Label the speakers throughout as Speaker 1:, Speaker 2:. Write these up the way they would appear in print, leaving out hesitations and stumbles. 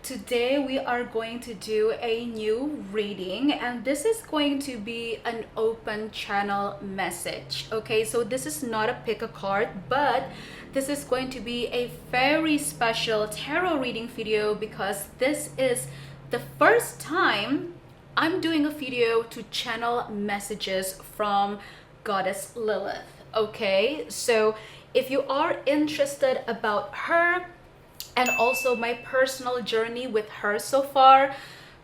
Speaker 1: Today we are going to do a new reading, and this is going to be an open channel message. Okay, so this is not a pick a card, but this is going to be a very special tarot reading video because this is the first time I'm doing a video to channel messages from Goddess Lilith. Okay, so if you are interested about her and also my personal journey with her so far,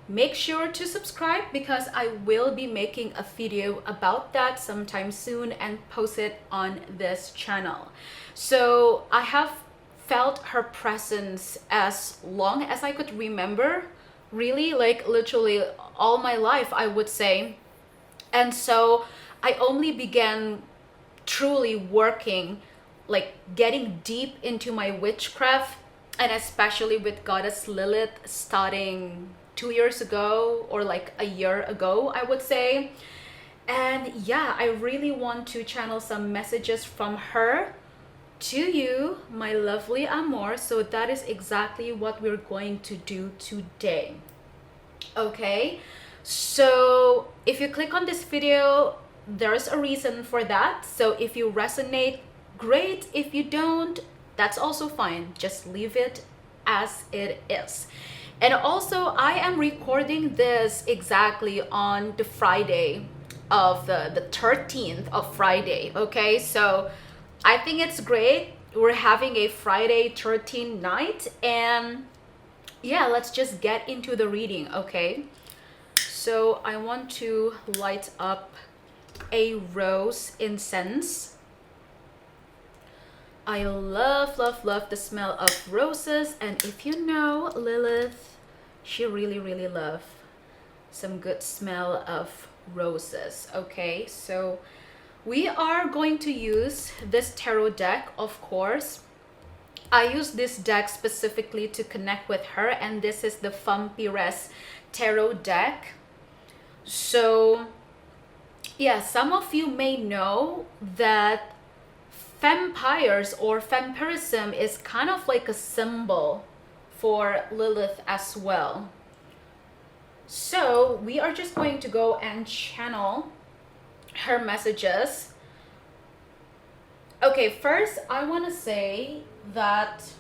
Speaker 1: make sure to subscribe because I will be making a video about that sometime soon and post it on this channel. So I have felt her presence as long as I could remember, really, like literally all my life, I would say. And so I only began truly working, like getting deep into my witchcraft, and especially with Goddess Lilith, starting 2 years ago or like a year ago, I would say. And yeah, I really want to channel some messages from her to you, my lovely Amor. So that is exactly what we're going to do today. Okay, so if you click on this video, there's a reason for that. So if you resonate, great. If you don't, that's also fine. Just leave it as it is. And also, I am recording this exactly on the Friday of the 13th of Friday. Okay, so I think it's great. We're having a Friday 13 night, and yeah, let's just get into the reading. Okay, so I want to light up a rose incense. I love the smell of roses, and if you know Lilith, she really loves some good smell of roses. Okay, so we are going to use this tarot deck, of course. I use this deck specifically to connect with her, and this is the Vampires tarot deck. So yeah, some of you may know that vampires or vampirism is kind of like a symbol for Lilith as well. So we are just going to go and channel her messages. Okay, first I want to say that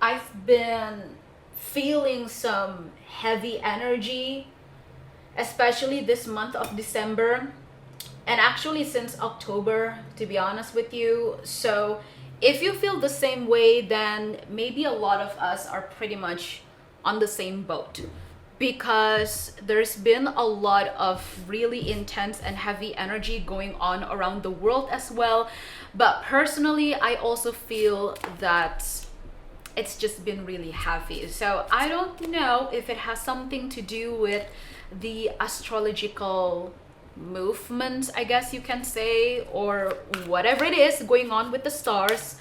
Speaker 1: I've been feeling some heavy energy, especially this month of December, and actually since October, to be honest with you. So if you feel the same way, then maybe a lot of us are pretty much on the same boat, because there's been a lot of really intense and heavy energy going on around the world as well. But personally, I also feel that it's just been really heavy. So I don't know if it has something to do with the astrological movements, I guess you can say, or whatever it is going on with the stars,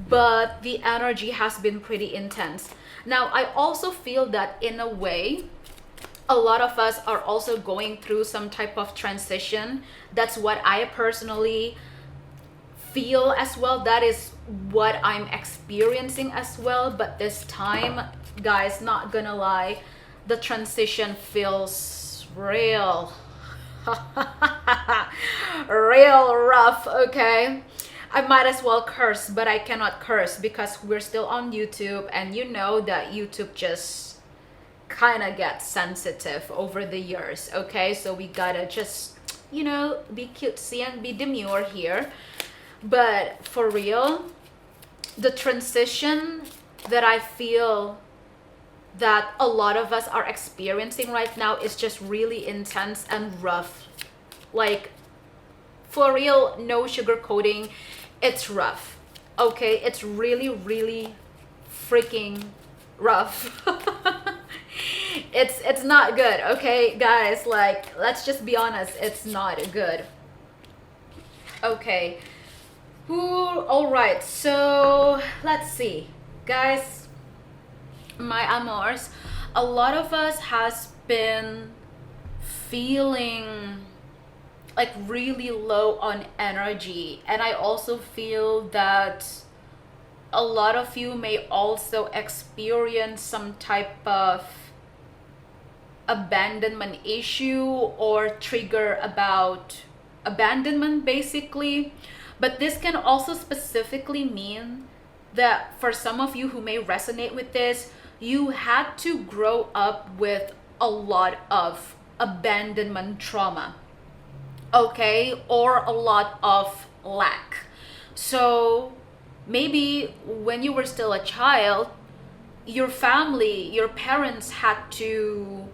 Speaker 1: but the energy has been pretty intense. Now, I also feel that in a way, a lot of us are also going through some type of transition. That's what I personally feel as well. That is what I'm experiencing as well. But this time, guys, not gonna lie, the transition feels real real rough. Okay, I might as well curse, but I cannot curse because we're still on YouTube, and you know that YouTube just kind of gets sensitive over the years. Okay, so we gotta just, you know, be cutesy and be demure here. But for real, the transition that I feel that a lot of us are experiencing right now is just really intense and rough. Like, for real, no sugarcoating, it's rough. Okay, it's really freaking rough. It's not good. Okay, guys, like, let's just be honest, it's not good. Okay, all right, so let's see, guys, my amors, a lot of us has been feeling like really low on energy, and I also feel that a lot of you may also experience some type of abandonment issue or trigger about abandonment basically. But this can also specifically mean that for some of you who may resonate with this, you had to grow up with a lot of abandonment trauma, okay, or a lot of lack. So maybe when you were still a child, your family, your parents had to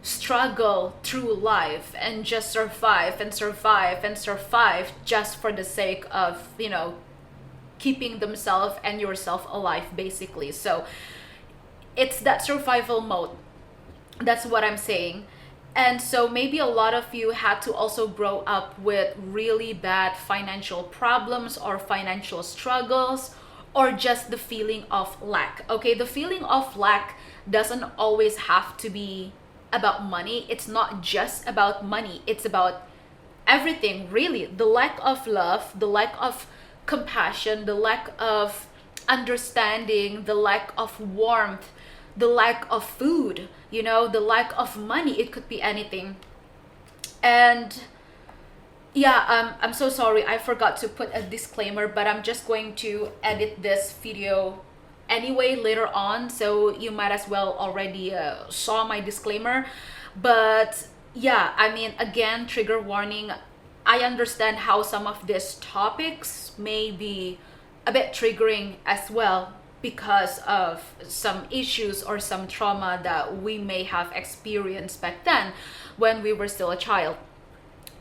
Speaker 1: struggle through life and just survive and survive and survive just for the sake of, you know, keeping themselves and yourself alive basically. So it's that survival mode. That's what I'm saying. And so maybe a lot of you had to also grow up with really bad financial problems or financial struggles, or just the feeling of lack. Okay, the feeling of lack doesn't always have to be about money. It's not just about money. It's about everything, really. The lack of love, the lack of compassion, the lack of understanding, the lack of warmth, the lack of food, you know, the lack of money. It could be anything. And yeah, I'm so sorry, I forgot to put a disclaimer, but I'm just going to edit this video anyway later on, so you might as well already saw my disclaimer. But yeah, I mean, again, trigger warning. I understand how some of these topics may be a bit triggering as well, because of some issues or some trauma that we may have experienced back then when we were still a child,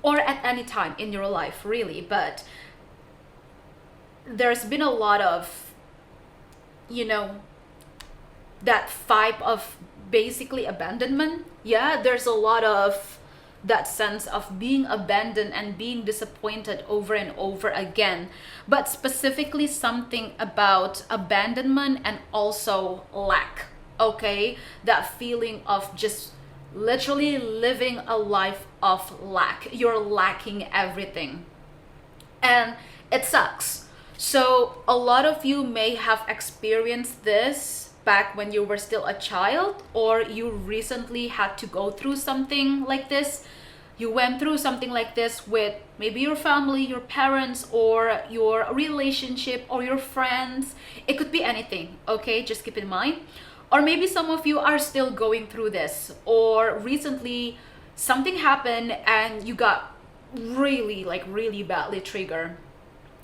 Speaker 1: or at any time in your life, really. But there's been a lot of, you know, that vibe of basically abandonment. Yeah, there's a lot of that sense of being abandoned and being disappointed over and over again. But specifically something about abandonment and also lack, okay? That feeling of just literally living a life of lack. You're lacking everything, and it sucks. So a lot of you may have experienced this back when you were still a child, or you recently had to go through something like this. You went through something like this with maybe your family, your parents, or your relationship, or your friends. It could be anything, okay? Just keep in mind. Or maybe some of you are still going through this, or recently something happened and you got really, like really badly triggered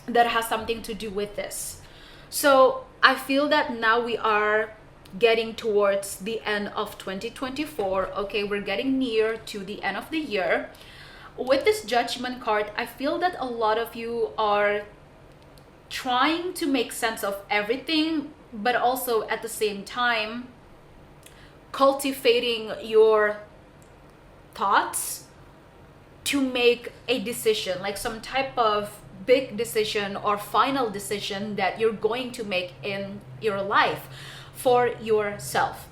Speaker 1: that has something to do with this. So I feel that now we are getting towards the end of 2024. Okay, we're getting near to the end of the year. With this Judgment card, I feel that a lot of you are trying to make sense of everything, but also at the same time cultivating your thoughts to make a decision, like some type of big decision or final decision that you're going to make in your life for yourself.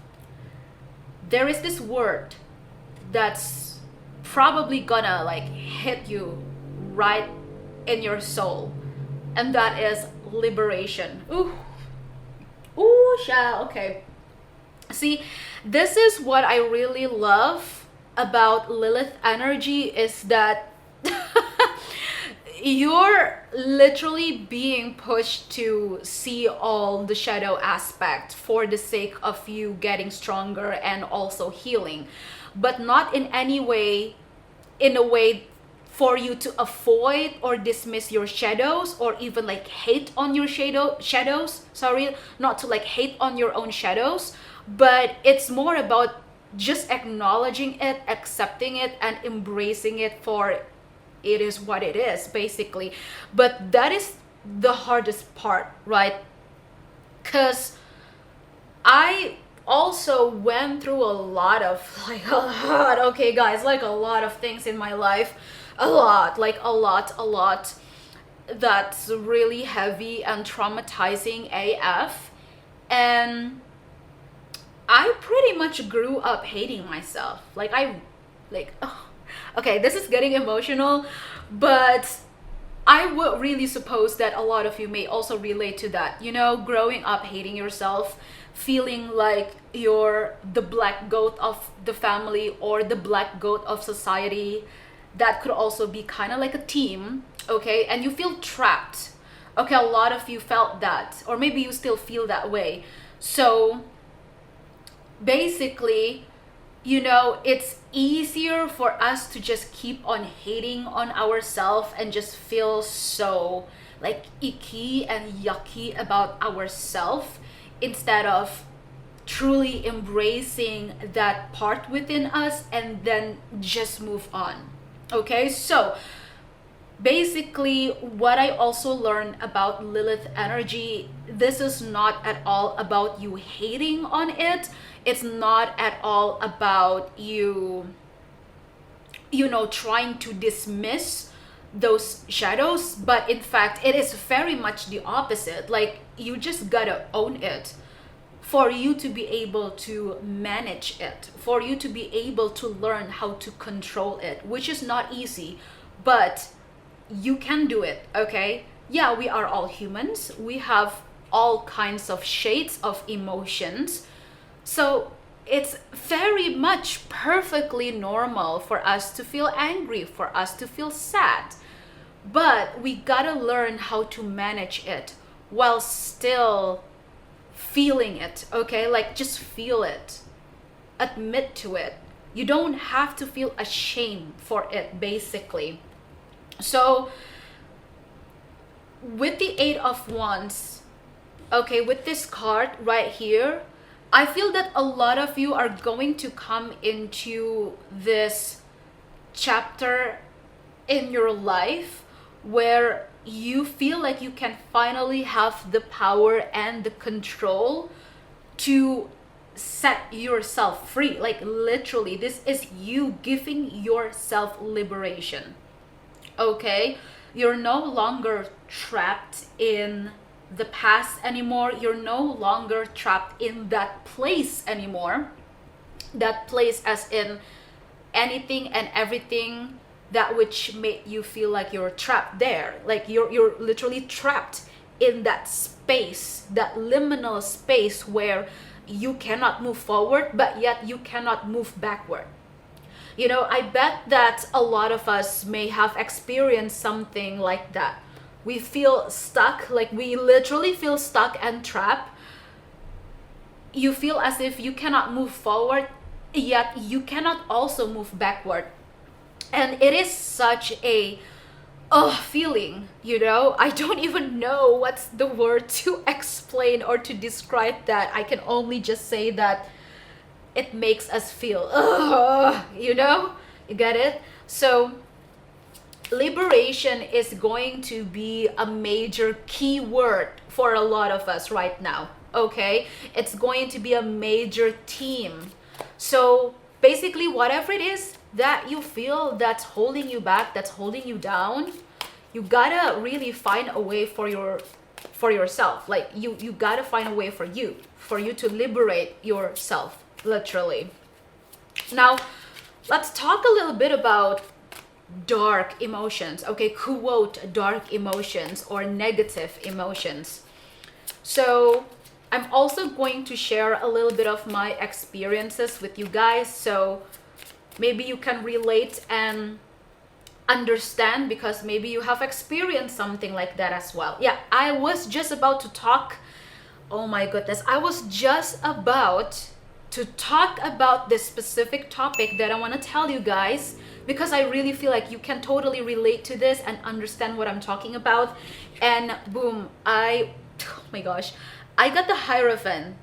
Speaker 1: There is this word that's probably gonna like hit you right in your soul, and that is liberation. Ooh, okay. See, this is what I really love about Lilith energy, is that you're literally being pushed to see all the shadow aspect for the sake of you getting stronger and also healing, but not in any way, in a way for you to avoid or dismiss your shadows, or even like hate on your shadows. Sorry, not to like hate on your own shadows, but it's more about just acknowledging it, accepting it, and embracing it for it is what it is, basically. But that is the hardest part, right? Because I also went through a lot of okay guys, like a lot of things in my life, a lot that's really heavy and traumatizing AF. And I pretty much grew up hating myself. Okay, this is getting emotional, but I would really suppose that a lot of you may also relate to that. You know, growing up hating yourself, feeling like you're the black goat of the family or the black goat of society. That could also be kind of like a team, okay? And you feel trapped. Okay, a lot of you felt that, or maybe you still feel that way. So basically, you know, it's easier for us to just keep on hating on ourselves and just feel so like icky and yucky about ourselves instead of truly embracing that part within us and then just move on. Okay, so basically what I also learned about Lilith energy, this is not at all about you hating on it. It's not at all about you know, trying to dismiss those shadows, but in fact it is very much the opposite. Like, you just gotta own it for you to be able to manage it, for you to be able to learn how to control it, which is not easy, but you can do it. Okay, yeah, we are all humans, we have all kinds of shades of emotions, so it's very much perfectly normal for us to feel angry, for us to feel sad, but we gotta learn how to manage it while still feeling it. Okay, like, just feel it, admit to it. You don't have to feel ashamed for it, basically. So with the Eight of Wands, okay, with this card right here, I feel that a lot of you are going to come into this chapter in your life where you feel like you can finally have the power and the control to set yourself free. Like, literally, this is you giving yourself liberation. Okay, you're no longer trapped in the past anymore. You're no longer trapped in that place anymore. That place as in anything and everything that which made you feel like you're trapped there. Like, you're literally trapped in that space, that liminal space where you cannot move forward, but yet you cannot move backward. You know, I bet that a lot of us may have experienced something like that. We feel stuck, like we literally feel stuck and trapped. You feel as if you cannot move forward, yet you cannot also move backward. And it is such a feeling, you know. I don't even know what's the word to explain or to describe that. I can only just say that it makes us feel, you know, you get it? So liberation is going to be a major key word for a lot of us right now. Okay, it's going to be a major theme. So basically, whatever it is that you feel that's holding you back, that's holding you down, you gotta really find a way for yourself. Like, you gotta find a way for you to liberate yourself, literally. Now let's talk a little bit about dark emotions. Okay, quote, dark emotions or negative emotions. So I'm also going to share a little bit of my experiences with you guys, so maybe you can relate and understand, because maybe you have experienced something like that as well. Yeah, I was just about to talk, oh my goodness, I was just about to talk about this specific topic that I want to tell you guys, because I really feel like you can totally relate to this and understand what I'm talking about. And boom, oh my gosh, I got the Hierophant.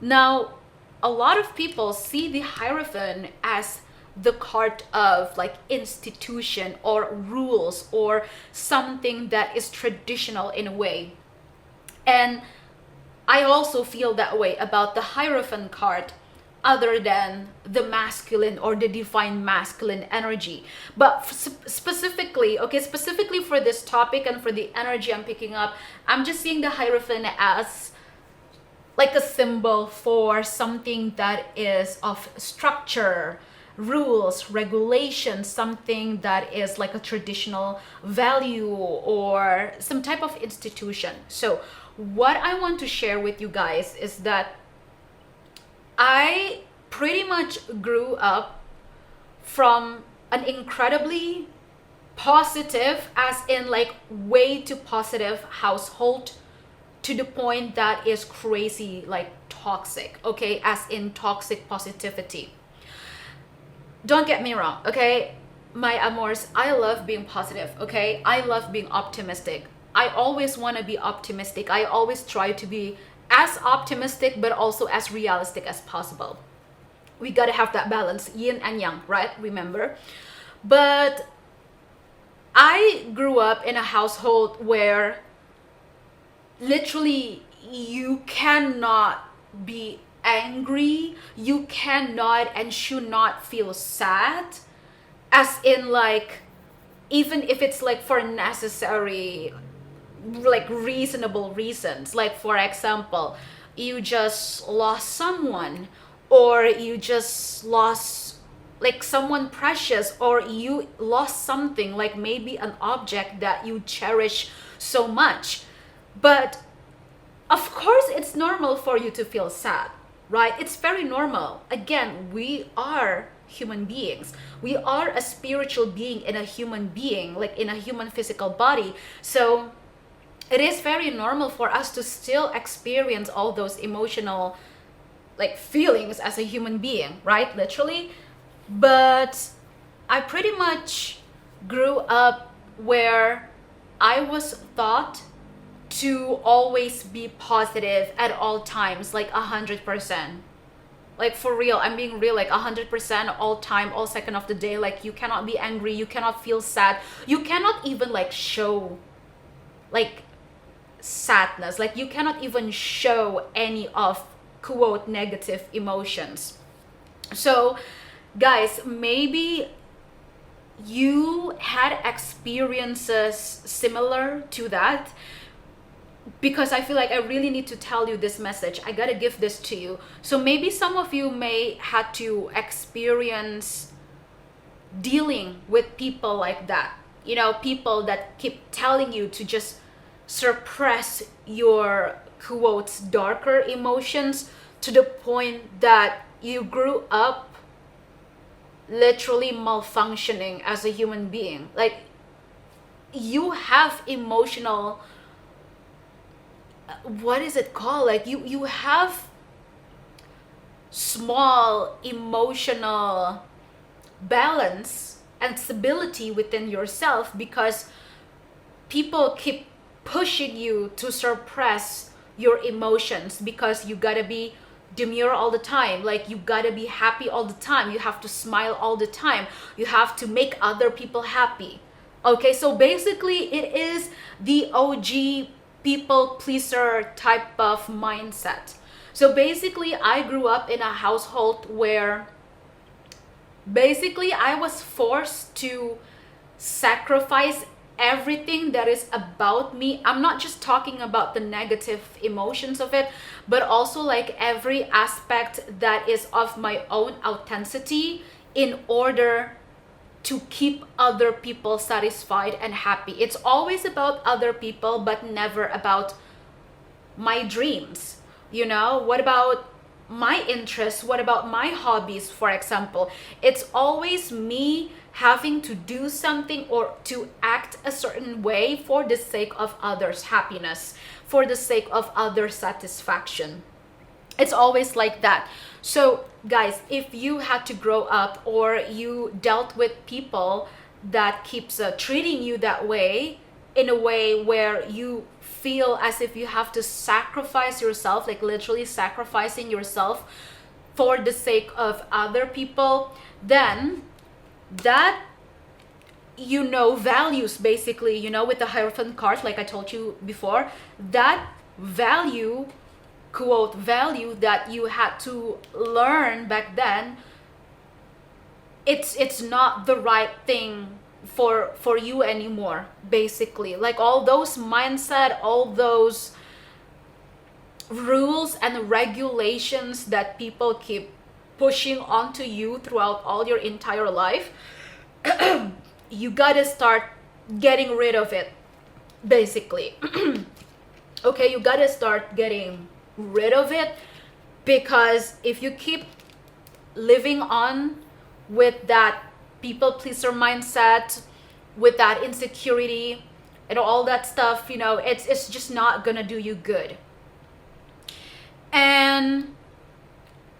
Speaker 1: Now, a lot of people see the Hierophant as the card of like institution or rules or something that is traditional in a way. And I also feel that way about the Hierophant card, other than the masculine or the divine masculine energy. But specifically, okay, specifically for this topic and for the energy I'm picking up, I'm just seeing the Hierophant as like a symbol for something that is of structure, rules, regulations, something that is like a traditional value or some type of institution. So what I want to share with you guys is that I pretty much grew up from an incredibly positive, as in like way too positive household, to the point that is crazy, like toxic, okay, as in toxic positivity. Don't get me wrong, okay, my amors, I love being positive, okay, I love being optimistic. I always want to be optimistic. I always try to be as optimistic but also as realistic as possible. We gotta have that balance, yin and yang, right? Remember? But I grew up in a household where literally you cannot be angry, you cannot and should not feel sad, as in like, even if it's like for necessary, like reasonable reasons. Like for example, you just lost someone, or you just lost like someone precious, or you lost something like maybe an object that you cherish so much. But of course it's normal for you to feel sad, right? It's very normal. Again, we are human beings. We are a spiritual being in a human being, like in a human physical body. So it is very normal for us to still experience all those emotional like feelings as a human being, right? Literally. But I pretty much grew up where I was taught to always be positive at all times, like 100%. Like for real, I'm being real, like 100% all time, all second of the day. Like you cannot be angry, you cannot feel sad, you cannot even like show like sadness, like you cannot even show any of quote negative emotions. So guys, maybe you had experiences similar to that, because I feel like I really need to tell you this message. I gotta give this to you. So maybe some of you may had to experience dealing with people like that, you know, people that keep telling you to just suppress your quotes darker emotions, to the point that you grew up literally malfunctioning as a human being. Like you have emotional, what is it called, like you have small emotional balance and stability within yourself, because people keep pushing you to suppress your emotions, because you gotta be demure all the time, like you gotta be happy all the time, you have to smile all the time, you have to make other people happy. Okay, so basically it is the OG people pleaser type of mindset. So basically I grew up in a household where basically I was forced to sacrifice everything that is about me. I'm not just talking about the negative emotions of it, but also like every aspect that is of my own authenticity, in order to keep other people satisfied and happy. It's always about other people, but never about my dreams. You know, what about my interests? What about my hobbies, for example? It's always me having to do something or to act a certain way for the sake of others' happiness, for the sake of others' satisfaction. It's always like that. So guys, if you had to grow up or you dealt with people that keeps treating you that way, in a way where you feel as if you have to sacrifice yourself, like literally sacrificing yourself for the sake of other people, then that, you know, values basically, you know, with the Hierophant card, like I told you before, that value, quote value, that you had to learn back then, it's not the right thing for you anymore, basically. Like all those mindset, all those rules and regulations that people keep pushing onto you throughout all your entire life, you gotta start getting rid of it, basically. Okay, you gotta start getting rid of it, because if you keep living on with that people pleaser mindset, with that insecurity and all that stuff, you know, it's just not gonna do you good. And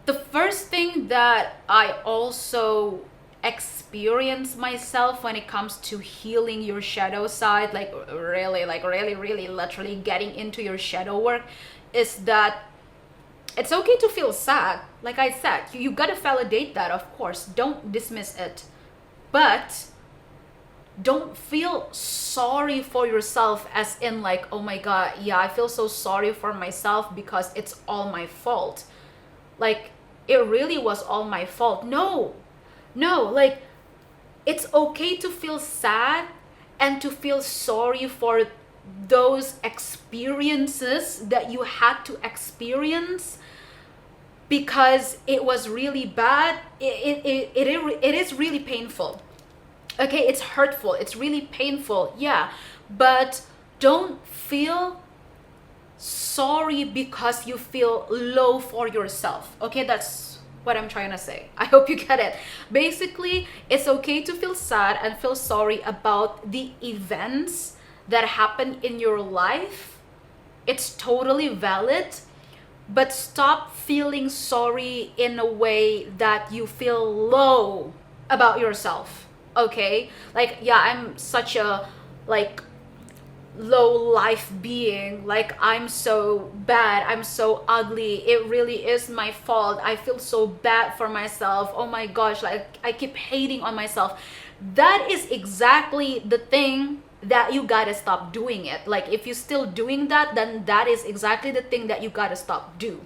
Speaker 1: the first thing that I also experience myself when it comes to healing your shadow side, like really literally getting into your shadow work, is that it's okay to feel sad. Like I said, you gotta validate that, of course. Don't dismiss it. But don't feel sorry for yourself, as in like, oh my God, yeah, I feel so sorry for myself because it's all my fault. Like, it really was all my fault. No, like, it's okay to feel sad and to feel sorry for those experiences that you had to experience, because it was really bad. It is really painful. Okay, it's hurtful, it's really painful, yeah, but don't feel sorry because you feel low for yourself. Okay, that's what I'm trying to say. I hope you get it. Basically, it's okay to feel sad and feel sorry about the events that happen in your life. It's totally valid, but stop feeling sorry in a way that you feel low about yourself. Okay, like, yeah, I'm such a like low life being, like I'm so bad, I'm so ugly, it really is my fault, I feel so bad for myself, oh my gosh, like I keep hating on myself. That is exactly the thing that you gotta stop doing it. Like, if you're still doing that, then that is exactly the thing that you gotta stop do.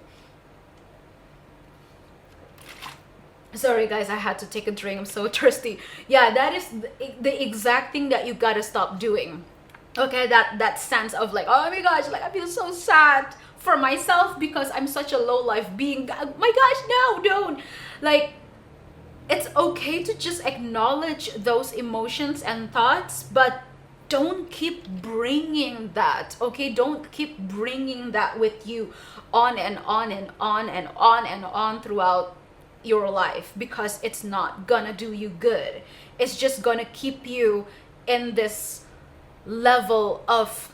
Speaker 1: Sorry guys, I had to take a drink, I'm so thirsty. Yeah, that is the exact thing that you gotta stop doing. Okay, that sense of like, oh my gosh, like I feel so sad for myself because I'm such a low life being. My gosh, no, don't. Like, it's okay to just acknowledge those emotions and thoughts, but don't keep bringing that. Okay, don't keep bringing that with you on and on and on and on and on throughout your life, because it's not gonna do you good. It's just gonna keep you in this level of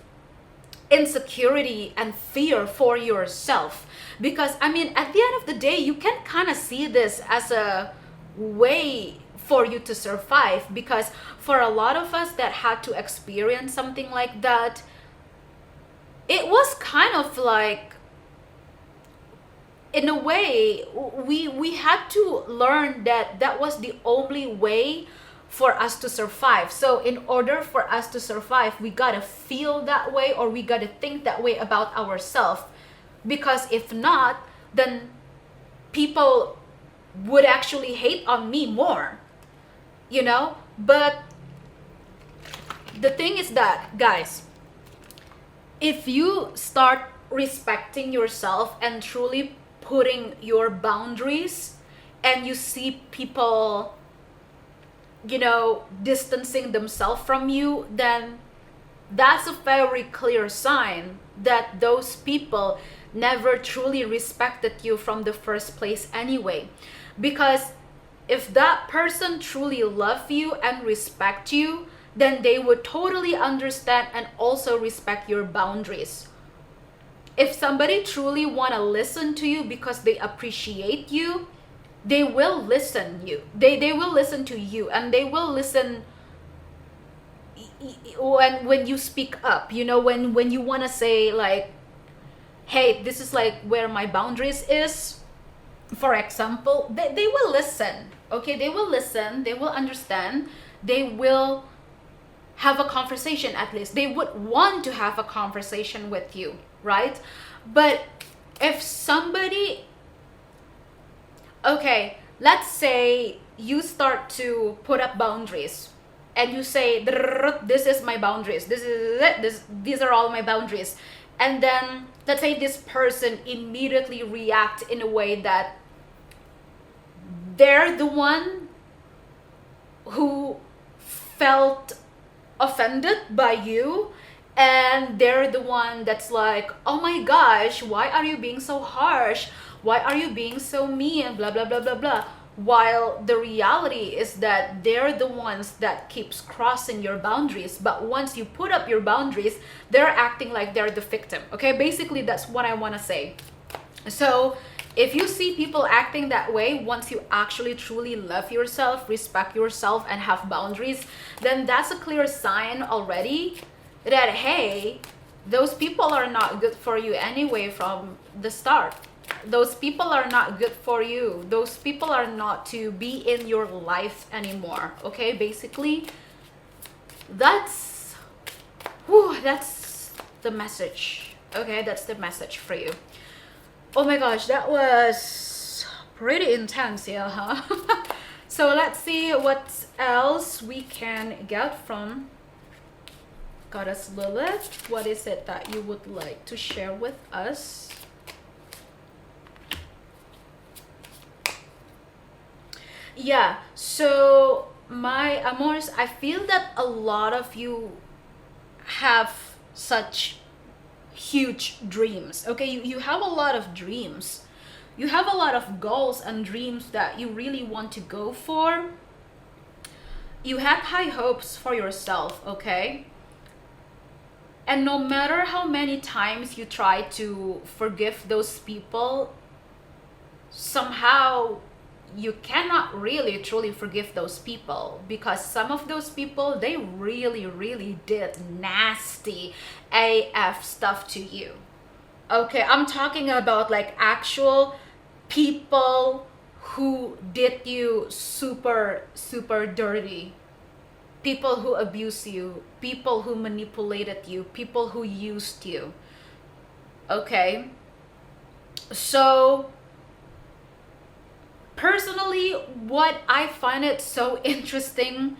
Speaker 1: insecurity and fear for yourself. Because I mean, at the end of the day, you can kind of see this as a way for you to survive, because for a lot of us that had to experience something like that, it was kind of like, in a way, we had to learn that that was the only way for us to survive. So in order for us to survive, we gotta feel that way, or we gotta think that way about ourselves, because if not, then people would actually hate on me more, you know. But the thing is that, guys, if you start respecting yourself and truly putting your boundaries, and you see people, you know, distancing themselves from you, then that's a very clear sign that those people never truly respected you from the first place anyway. Because if that person truly love you and respect you, then they would totally understand and also respect your boundaries. If somebody truly want to listen to you because they appreciate you, they will listen you. They will listen to you, and they will listen when you speak up, you know, when you want to say like, hey, this is like where my boundaries is, for example. They will listen. Okay, they will listen, they will understand, they will have a conversation. At least they would want to have a conversation with you, right? But if somebody, okay, let's say you start to put up boundaries, and you say, this is my boundaries, this is it, these are all my boundaries, and then let's say this person immediately react in a way that they're the one who felt offended by you, and they're the one that's like, oh my gosh, why are you being so harsh, why are you being so mean, blah blah blah blah blah, while the reality is that they're the ones that keeps crossing your boundaries. But once you put up your boundaries, they're acting like they're the victim. Okay, basically that's what I want to say. So if you see people acting that way, once you actually truly love yourself, respect yourself, and have boundaries, then that's a clear sign already that, hey, those people are not good for you anyway from the start. Those people are not good for you. Those people are not to be in your life anymore. Okay, basically, that's the message. Okay, that's the message for you. Oh my gosh, that was pretty intense, yeah, huh? So let's see what else we can get from Goddess Lilith. What is it that you would like to share with us? Yeah, so my amors, I feel that a lot of you have such huge dreams. Okay, you have a lot of dreams, you have a lot of goals and dreams that you really want to go for. You have high hopes for yourself, okay? And no matter how many times you try to forgive those people, somehow you cannot really truly forgive those people, because some of those people, they really did nasty AF stuff to you. Okay, I'm talking about like actual people who did you super dirty, people who abused you, people who manipulated you, people who used you. Okay, so personally, what I find it so interesting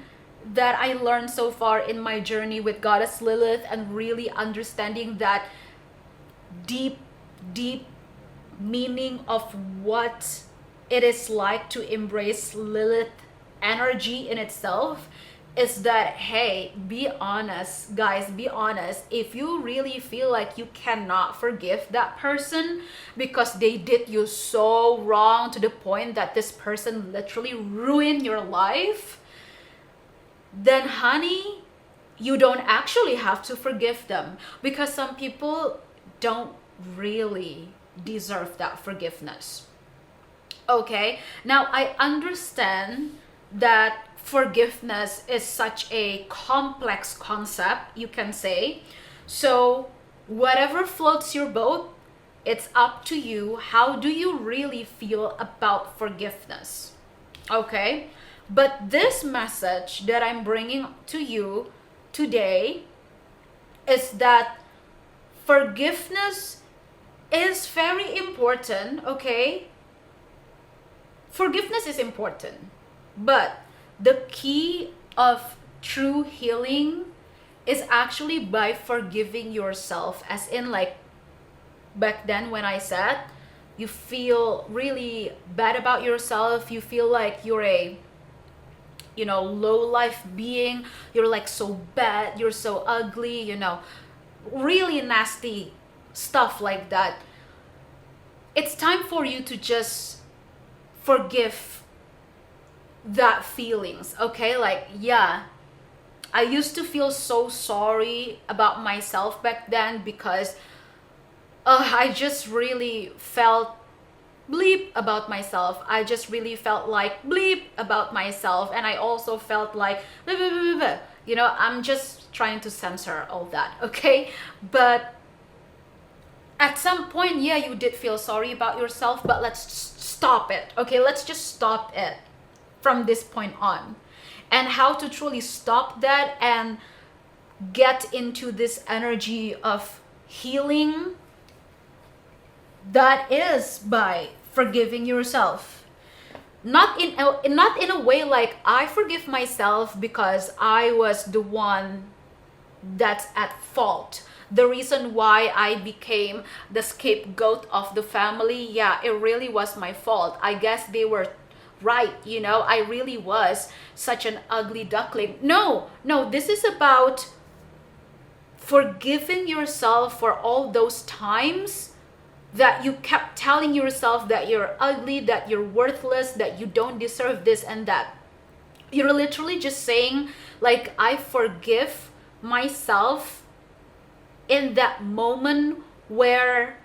Speaker 1: that I learned so far in my journey with Goddess Lilith, and really understanding that deep meaning of what it is like to embrace Lilith energy in itself, is that, hey, be honest, guys, be honest. If you really feel like you cannot forgive that person because they did you so wrong to the point that this person literally ruined your life, then honey, you don't actually have to forgive them, because some people don't really deserve that forgiveness. Okay, now I understand that forgiveness is such a complex concept, you can say. So whatever floats your boat, it's up to you. How do you really feel about forgiveness? Okay, but this message that I'm bringing to you today is that forgiveness is very important. Okay, forgiveness is important, but the key of true healing is actually by forgiving yourself. As in, like back then when I said you feel really bad about yourself, you feel like you're a, you know, low life being, you're like so bad, you're so ugly, you know, really nasty stuff like that. It's time for you to just forgive that feelings. Okay, like, yeah, I used to feel so sorry about myself back then, because I just really felt bleep about myself. I just really felt like bleep about myself, and I also felt like blah, blah, blah, blah. You know, I'm just trying to censor all that. Okay, but at some point, yeah, you did feel sorry about yourself, but let's stop it. Okay, let's just stop it from this point on. And how to truly stop that and get into this energy of healing, that is by forgiving yourself. Not in a way like I forgive myself because I was the one that's at fault, the reason why I became the scapegoat of the family. Yeah, it really was my fault. I guess they were right, I really was such an ugly duckling. No, this is about forgiving yourself for all those times that you kept telling yourself that you're ugly, that you're worthless, that you don't deserve this and that. You're literally just saying, like, I forgive myself in that moment where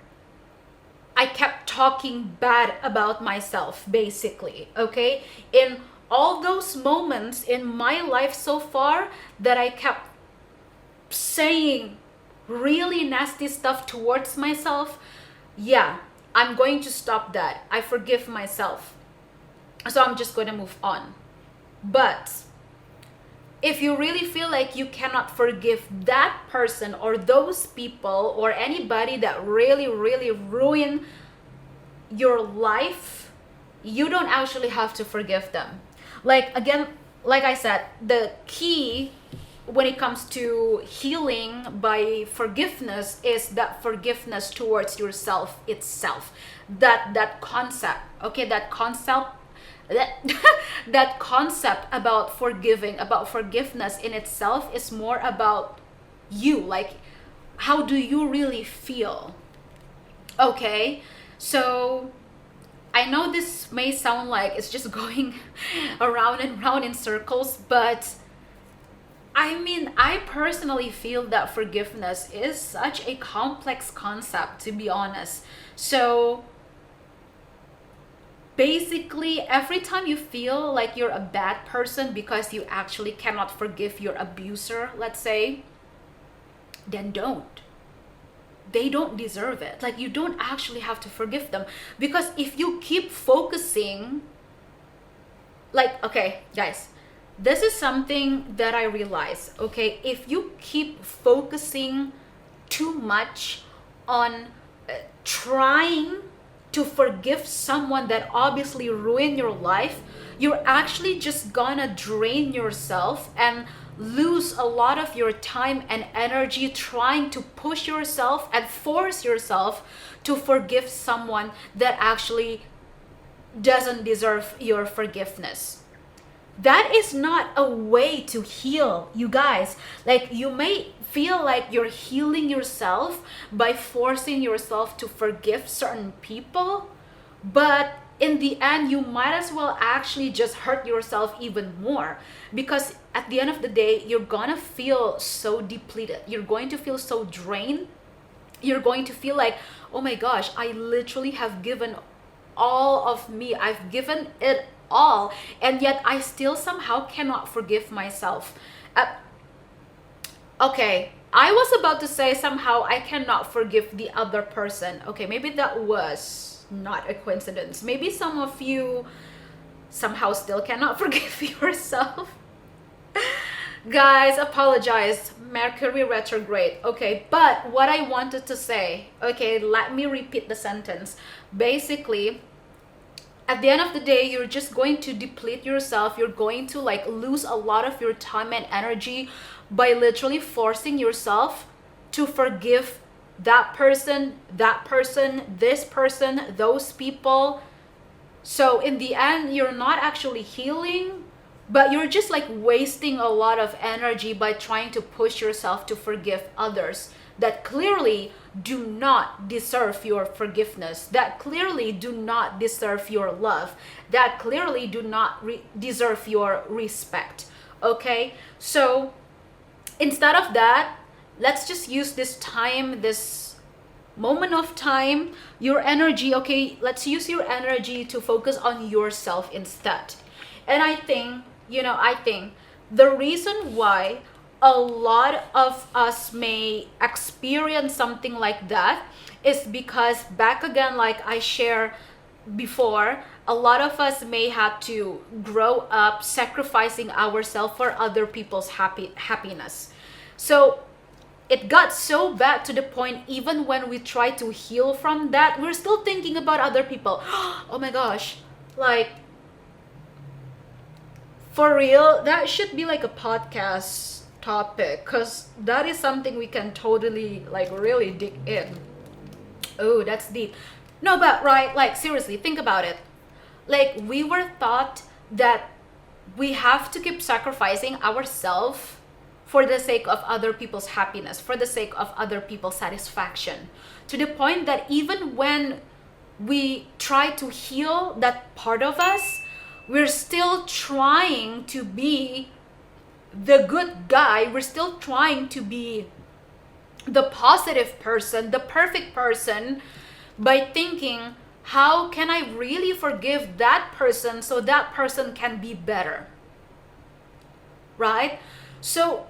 Speaker 1: I kept talking bad about myself, basically, okay? In all those moments in my life so far that I kept saying really nasty stuff towards myself, yeah, I'm going to stop that. I forgive myself. So I'm just going to move on. But if you really feel like you cannot forgive that person or those people or anybody that really, really ruin your life, you don't actually have to forgive them. Like, again, like I said, the key when it comes to healing by forgiveness is that forgiveness towards yourself itself. That concept, okay, that concept that concept about forgiving, about forgiveness in itself is more about you. Like, how do you really feel? Okay, so I know this may sound like it's just going around and round in circles, but I mean, I personally feel that forgiveness is such a complex concept, to be honest. So basically, every time you feel like you're a bad person because you actually cannot forgive your abuser, let's say, then don't. They don't deserve it. Like, you don't actually have to forgive them. Because if you keep focusing, like, okay, guys, this is something that I realize, okay? If you keep focusing too much on trying to forgive someone that obviously ruined your life, you're actually just gonna drain yourself and lose a lot of your time and energy trying to push yourself and force yourself to forgive someone that actually doesn't deserve your forgiveness. That is not a way to heal, you guys. Like, you may feel like you're healing yourself by forcing yourself to forgive certain people, but in the end, you might as well actually just hurt yourself even more, because at the end of the day, you're gonna feel so depleted. You're going to feel so drained. You're going to feel like, oh my gosh, I literally have given all of me. I've given it all, and yet I still somehow cannot forgive myself. Okay, I was about to say somehow I cannot forgive the other person. Okay, maybe that was not a coincidence. Maybe some of you somehow still cannot forgive yourself. Guys, apologize. Mercury retrograde. Okay, but what I wanted to say, okay, let me repeat the sentence. Basically, at the end of the day, you're just going to deplete yourself. You're going to like lose a lot of your time and energy by literally forcing yourself to forgive that person, this person, those people. So in the end, you're not actually healing, but you're just like wasting a lot of energy by trying to push yourself to forgive others that clearly do not deserve your forgiveness, that clearly do not deserve your love, that clearly do not deserve your respect. Okay, so instead of that, let's just use this time, this moment of time, your energy. Okay, let's use your energy to focus on yourself instead. And I think the reason why a lot of us may experience something like that is because, back again, like I shared before, a lot of us may have to grow up sacrificing ourselves for other people's happiness. So it got so bad to the point, even when we try to heal from that, we're still thinking about other people. Oh my gosh, like, for real, that should be like a podcast topic, because that is something we can totally like really dig in. Oh, that's deep. No, but right, like seriously, think about it. Like, we were taught that we have to keep sacrificing ourselves for the sake of other people's happiness, for the sake of other people's satisfaction, to the point that even when we try to heal that part of us, we're still trying to be the good guy. We're still trying to be the positive person, the perfect person, by thinking, how can I really forgive that person so that person can be better? Right? So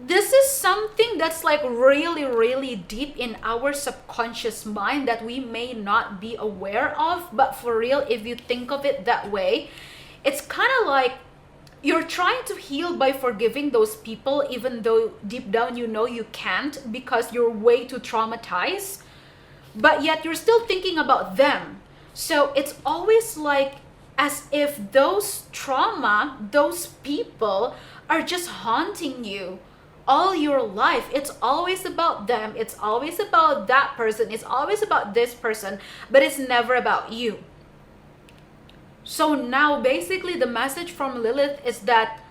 Speaker 1: this is something that's like really, really deep in our subconscious mind that we may not be aware of. But for real, if you think of it that way, it's kind of like you're trying to heal by forgiving those people, even though deep down you know you can't because you're way too traumatized, but yet you're still thinking about them. So it's always like as if those trauma, those people are just haunting you all your life. It's always about them. It's always about that person. It's always about this person, but it's never about you. So now basically the message from Lilith is that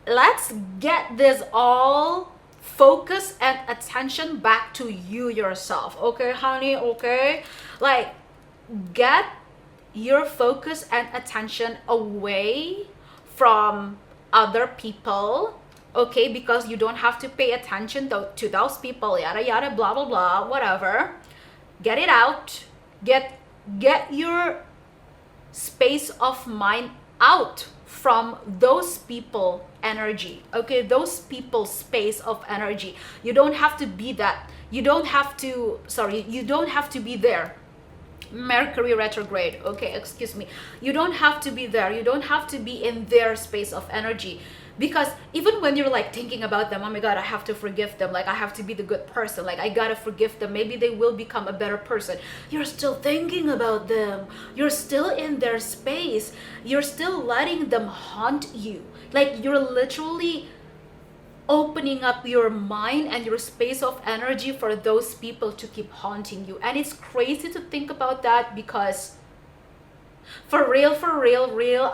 Speaker 1: let's get this all focus and attention back to you yourself. Okay, honey? Okay? Like, get your focus and attention away from other people. Okay, because you don't have to pay attention to those people, yada yada, blah blah blah, whatever. Get it out. Get your space of mind out from those people energy. Okay, those people space of energy. You don't have to be that. You don't have to be there. Mercury retrograde. Okay, excuse me. You don't have to be there. You don't have to be in their space of energy. Because even when you're like thinking about them, oh my God, I have to forgive them. Like, I have to be the good person. Like, I gotta forgive them. Maybe they will become a better person. You're still thinking about them. You're still in their space. You're still letting them haunt you. Like, you're literally opening up your mind and your space of energy for those people to keep haunting you. And it's crazy to think about that because for real,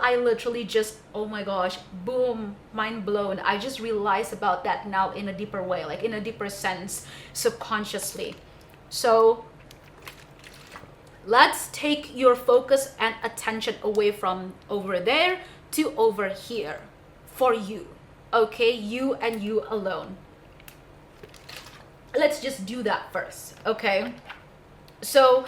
Speaker 1: I literally just, oh my gosh, boom, mind blown. I just realized about that now in a deeper way, like in a deeper sense, subconsciously. So let's take your focus and attention away from over there to over here for you. Okay, you and you alone. Let's just do that first, okay? So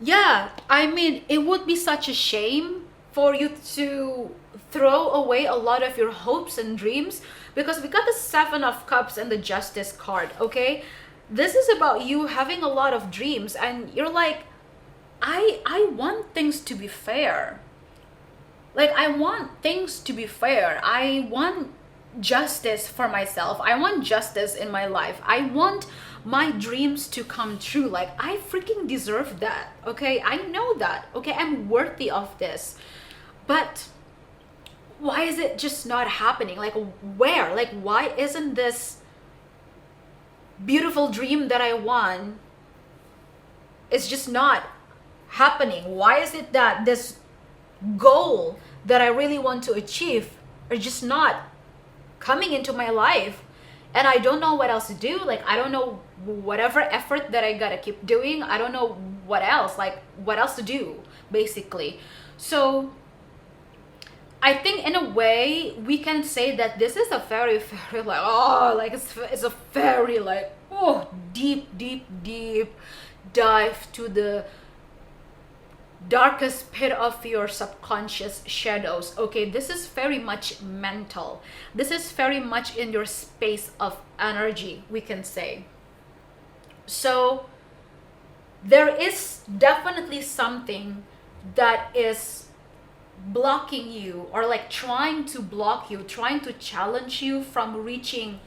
Speaker 1: yeah, I mean, it would be such a shame for you to throw away a lot of your hopes and dreams, because we got the Seven of Cups and the Justice card, okay? This is about you having a lot of dreams and you're like, I want things to be fair. Like, I want things to be fair. I want justice for myself. I want justice in my life. I want my dreams to come true. Like, I freaking deserve that. Okay, I know that. Okay, I'm worthy of this. But why is it just not happening? Like, where? Like, why isn't this beautiful dream that I want, it's just not happening? Why is it that this goal that I really want to achieve are just not coming into my life? And I don't know what else to do. Like, I don't know, whatever effort that I gotta keep doing, I don't know what else, like what else to do, basically. So I think in a way we can say that this is a very like, oh, like it's a very like, oh, deep dive to the darkest pit of your subconscious shadows. Okay, this is very much mental. This is very much in your space of energy, we can say. So there is definitely something that is blocking you, or like trying to block you, trying to challenge you from reaching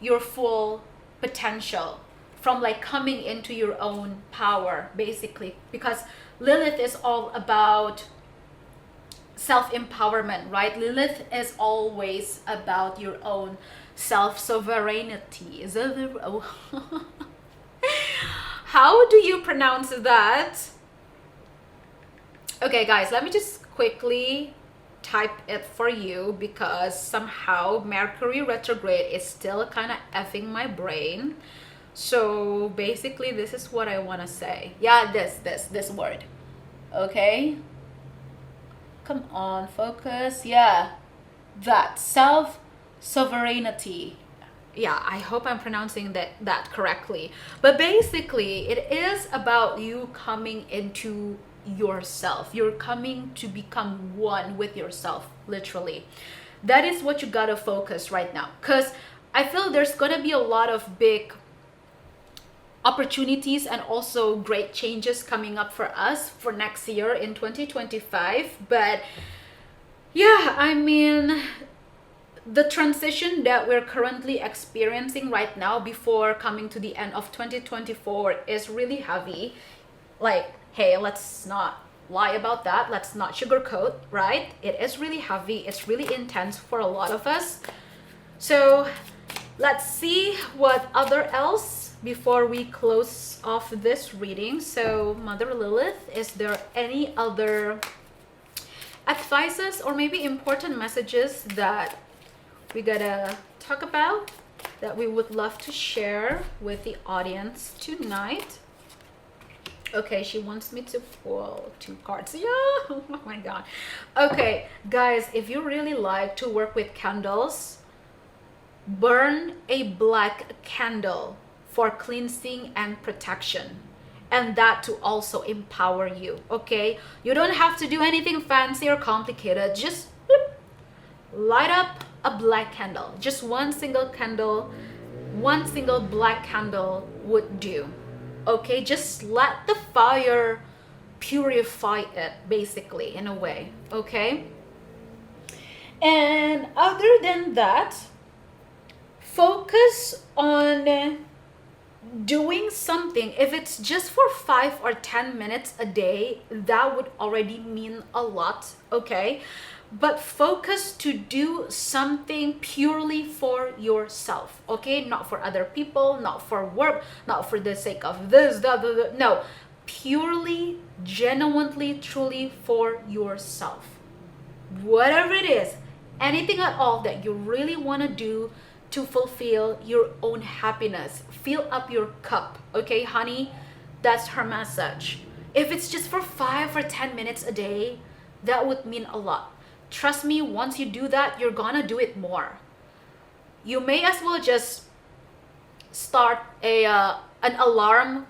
Speaker 1: your full potential, from like coming into your own power, basically. Because Lilith is all about self-empowerment, right? Lilith is always about your own self-sovereignty. Is that how do you pronounce that? Okay, guys, let me just quickly type it for you because somehow Mercury retrograde is still kind of effing my brain. So basically, this is what I want to say. Yeah, this word. Okay, come on, focus. Yeah, that self-sovereignty. Yeah, I hope I'm pronouncing that correctly. But basically, it is about you coming into yourself. You're coming to become one with yourself, literally. That is what you gotta focus right now, because I feel there's gonna be a lot of big opportunities and also great changes coming up for us for next year in 2025. But yeah, I mean, the transition that we're currently experiencing right now before coming to the end of 2024 is really heavy. Like, hey, let's not lie about that. Let's not sugarcoat, right? It is really heavy. It's really intense for a lot of us. So let's see what other else before we close off this reading. So Mother Lilith, is there any other advices or maybe important messages that we gotta talk about that we would love to share with the audience tonight? Okay, she wants me to pull 2 cards. Yeah, oh my god. Okay, guys, if you really like to work with candles, burn a black candle for cleansing and protection, and that to also empower you. Okay, you don't have to do anything fancy or complicated. Just light up a black candle. Just one single candle, one single black candle would do. Okay, just let the fire purify it, basically, in a way. Okay, and other than that, focus on doing something. If it's just for 5 or 10 minutes a day, that would already mean a lot. Okay, but focus to do something purely for yourself. Okay, not for other people, not for work, not for the sake of this, that. No, purely, genuinely, truly for yourself. Whatever it is, anything at all that you really want to do to fulfill your own happiness. Fill up your cup. Okay, honey, that's her message. If it's just for 5 or 10 minutes a day, that would mean a lot. Trust me, once you do that, you're gonna do it more. You may as well just start an alarm,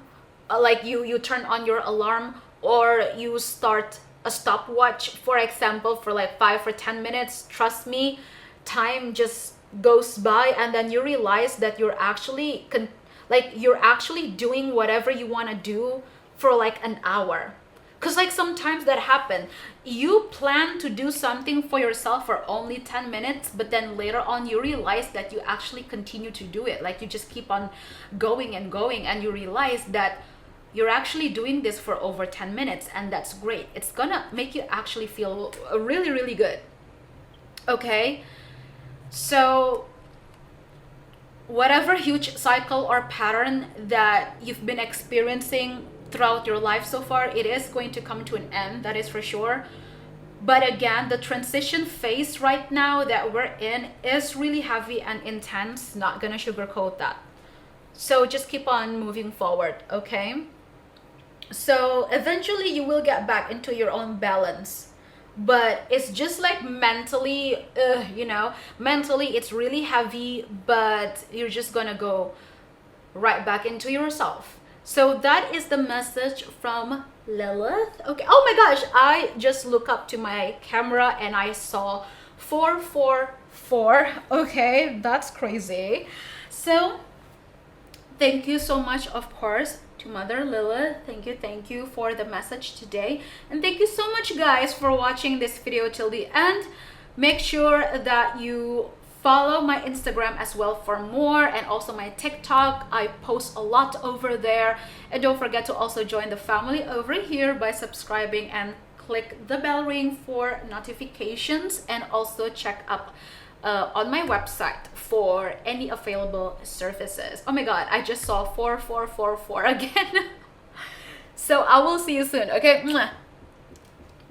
Speaker 1: like you turn on your alarm, or you start a stopwatch, for example, for like 5 or 10 minutes. Trust me, time just goes by, and then you realize that you're actually doing whatever you want to do for like an hour. Because like sometimes that happen, you plan to do something for yourself for only 10 minutes, but then later on you realize that you actually continue to do it. Like you just keep on going and going, and you realize that you're actually doing this for over 10 minutes, and that's great. It's gonna make you actually feel really, really good. Okay, so whatever huge cycle or pattern that you've been experiencing throughout your life so far, it is going to come to an end, that is for sure. But again, the transition phase right now that we're in is really heavy and intense. Not gonna sugarcoat that. So just keep on moving forward, okay? So eventually you will get back into your own balance. But it's just like mentally, mentally it's really heavy, but you're just gonna go right back into yourself. So that is the message from Lilith. Okay, oh my gosh, I just looked up to my camera and I saw 444. Okay, that's crazy. So thank you so much, of course, to Mother Lilith. Thank you for the message today. And thank you so much, guys, for watching this video till the end. Make sure that you follow my Instagram as well for more, and also my TikTok. I post a lot over there. And don't forget to also join the family over here by subscribing and click the bell ring for notifications, and also check up on my website for any available services. Oh my god, I just saw 4444 again. So I will see you soon. Okay,